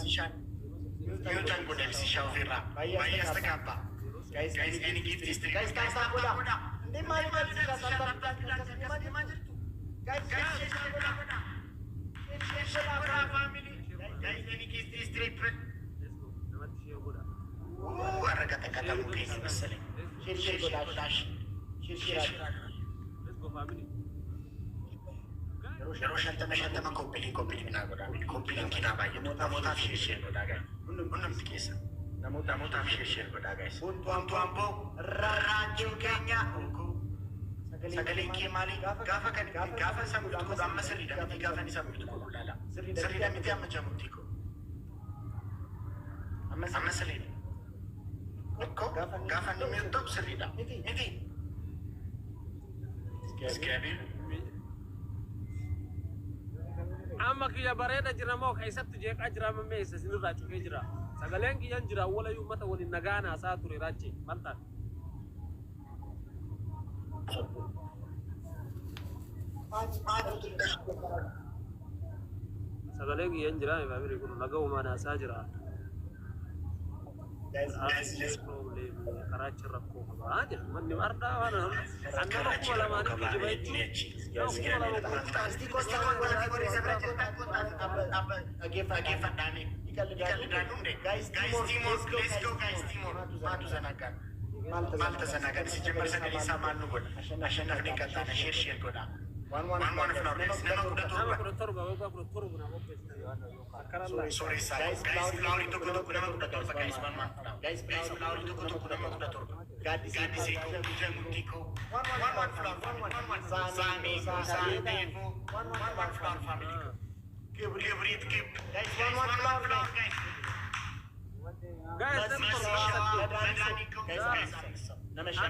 Shan. Newton Godel si Shavira. Bayas Takapa. Guys, any gift is three. Guys, tapa na. Hindi mali sila sa tapa. Guys, family. Guys, any gift is three. Arah kata-kata mungkin ini masalah. Share Godash. Let's go family. Terus shanta mengkompili na goda. Kompili kita bayar. Namu tak share goda guys. Unum tikisa. Namu tak share goda guys. Tuampo raju kenya unku. Sagaling kimali. Gafa sambil tu gamma serida. Miti gafa ni sambil tu lala. Serida miti amma jamutiko. Amma serida. Ecco, gafa ni top serida. Miti. Scabi. Amma kiya bareda jira mo kai sattu je ka jira mamme isa sinu rachu ke jira sagalen ki yan jira wala yu mata woni nagana sa ture rache manta sagalen ki yan jira ba bire kuno nagaw mana sa jira guys problem karachi rakko ba ajir man ni arda wana anna ko wala mani ki jibai Pasti costa wala ki bori sabra apa gefa dani ikal danum de guys Timor let's go guys Timor matu sanakan malta sanakan si jember sakali sama nu god ashana ni kata na share goda one flawless nama kuda torba na mo sorry guys flower itu kuda kuda torba guys guys flower itu kuda kuda torba gadi seko kuja mutiko one flower sami devo one flower family kibrit guys one flower guys نمشي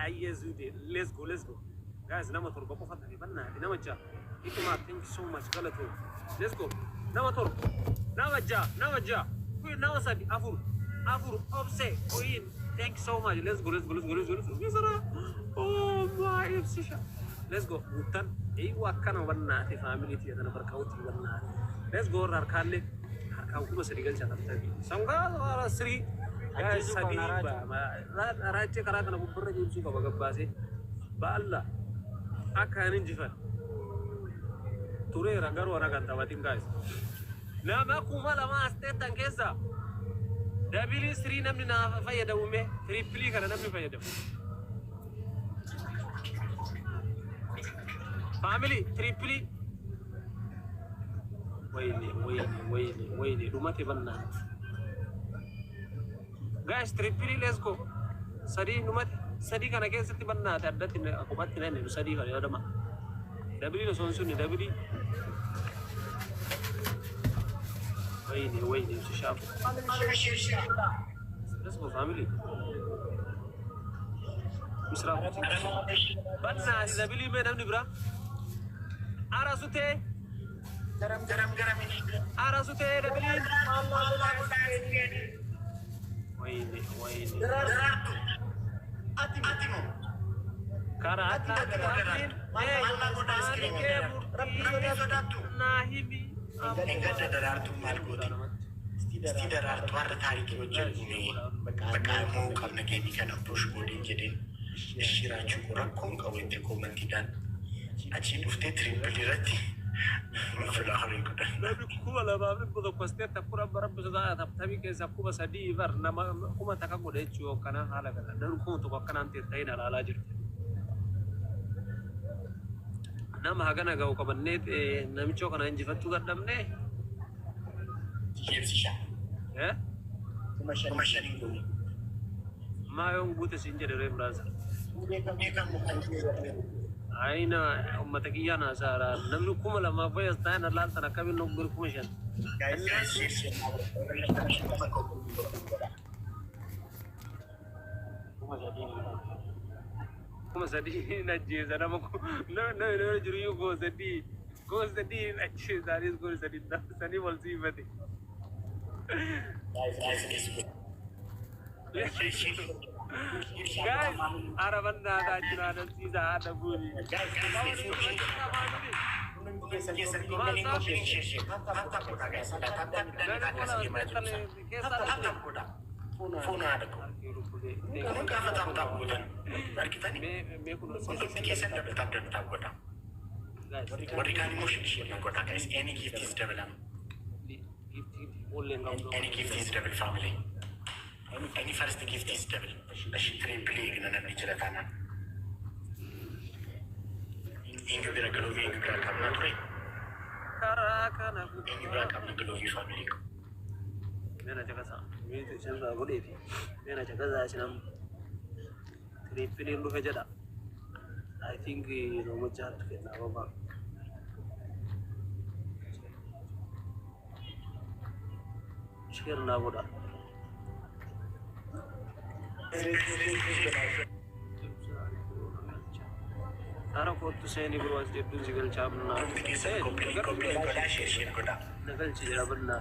أي زودي let's go guys نما تربة كفر تاني بنا نما جا itu mah thank you so much galatu let's go nama tor nama ja kuy nama sadi afur obse kuyin thank you so much let's go bisara oh my ibsisha let's go utan wakana bana ti family ti adana barkauti bana let's go rarkalle harkau kuma sadigal chatam tabi sangga wala sri guys sadi ba rache karata na bubur jibsu ka bagabbase ba Allah akanin jifan ture rangar wana ganta batin guys nama kuma lama astetan kesa dabili sri namni na fayada ume tripli kana namni fayada family tripli wayne dumate banna guys tripli let's go sadi numate sadi kana kesati banna taddati akubatti nane sadi kana yodama dabili no sonsunni dabili wayne shaf let's go family misra banna dabili me namni bra arasute garam ini arasute dabili wayne atimo karata dabili mala goda screen rabbi datu nahibi enggak ada artu malgoti tidak artu ada tarik wajah ini bakamu karena gini kan approach body jadi shirachu kurakon kawete komentidan achin ufte triple rati mafulahari kuda nabi kuwa babu bodo paste takura barab sada tabi ke sabku basadi var nama kuma takago de chuo kana hala kana dan ko to kana ante taina la lajir nama hagana ga ko banne nami cho kana inji fatu gadamne yesisha kuma shani ngoni ma yon bute sinje de remraza aina ummatakiya na sara namnu kuma lama bayas tana lan tana kabin no gur kuma shan kuma sadi na je zara mako no juriyo go sadi na je zari go sadi sani walsi bade guys, Arabana Dajina, Caesar, Adaburi. Guys, any gift is double. Any gift is double family. Any first gift is double. She triple in an Nigeria. Inga bira galovi inga bira kamna koi. Inga bira kamna galovi family ko. Mena jaga sa. Mena tu chandra boleh thi. Mena jaga sa sinam. Triple lu kejada. I think nomor 4 ke nawa ba. Share na boda. Tara ko to say ni bro as de physical job na nagal chira banna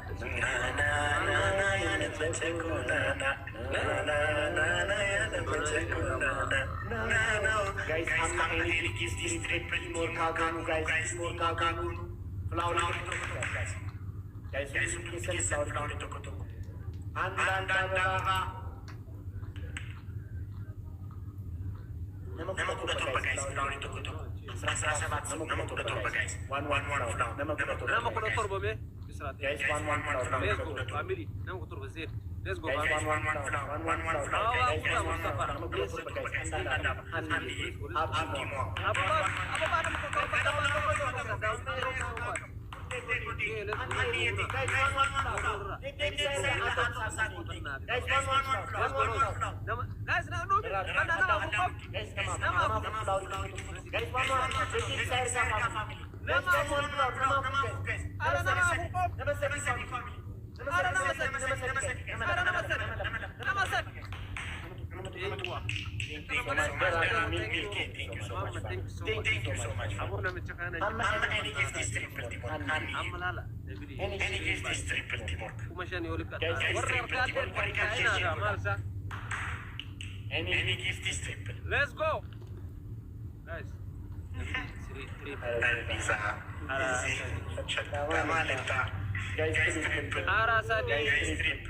guys amma any gift is triple more kaganu guys more kaganu flower guys flower to koto anda nama kuda torba guys flower to koto serasa bat nama kuda torba guys one flower nama kuda torba be guys one flower let's go family nama kuda torba zed let's go guys one flower guys one flower nama kuda torba guys anda Thank you so much. Any gift is triple Timor. Any gift is triple Timor. Any gift is triple. Let's go. Guys. Guys, triple. Guys, triple.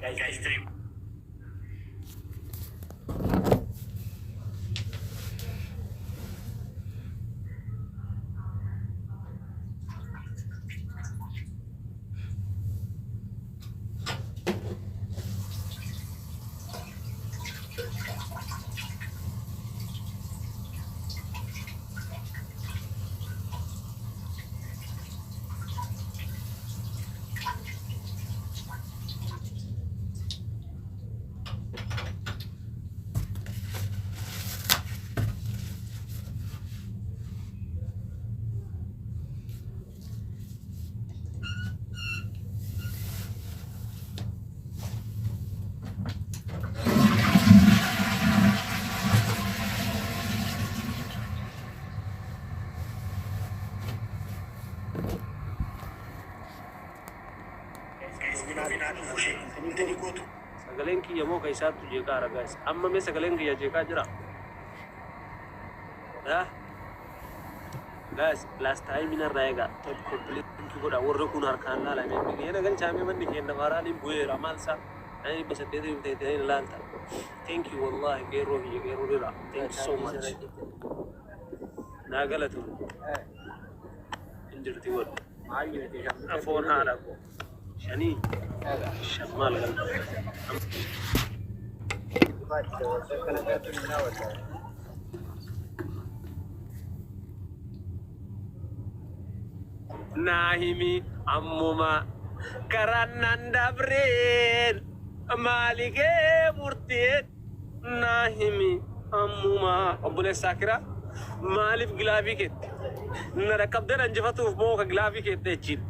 Guys, triple. Sagaleen kiyya moo ka isaatu jeeqaara guys. Amma mee sagaleen kiyya jeeqaa jira. Guys, last time inarraa egaa top complete godha warra kun harkaan laalame. Biyya galchaame manni keenya maraaliin bu'eera maalsa. Ani basaddeetii bitee ilaalta. Thank you wallahi geeroo kiyya geeroo dira. Thank you so much. Naa galatu. Injirti godha. Afoon haadha ko. Shani. Shamal kan. Nahimi ammuma karannan dabreen maalige murtiin nahimi ammuma obbole sakira maalif gilaafi keetti nara kabdan anjifatuuf moo ka gilaafi keetti jechiin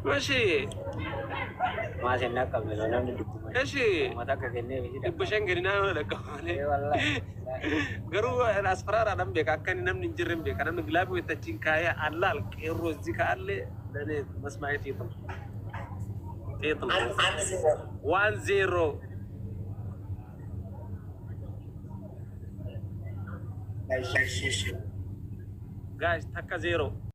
ماشي ما سنك قبل ولا ندكم ايش ما تكلني بيجي بشن غرينا ولا كمان اي والله غرو الاسفرار انا بك كان نم نجرم بك انا مغلاب وتتين كايا الله الكيرو زي كاله لني مسمعتي طم تيطل 1-0 guys taka 0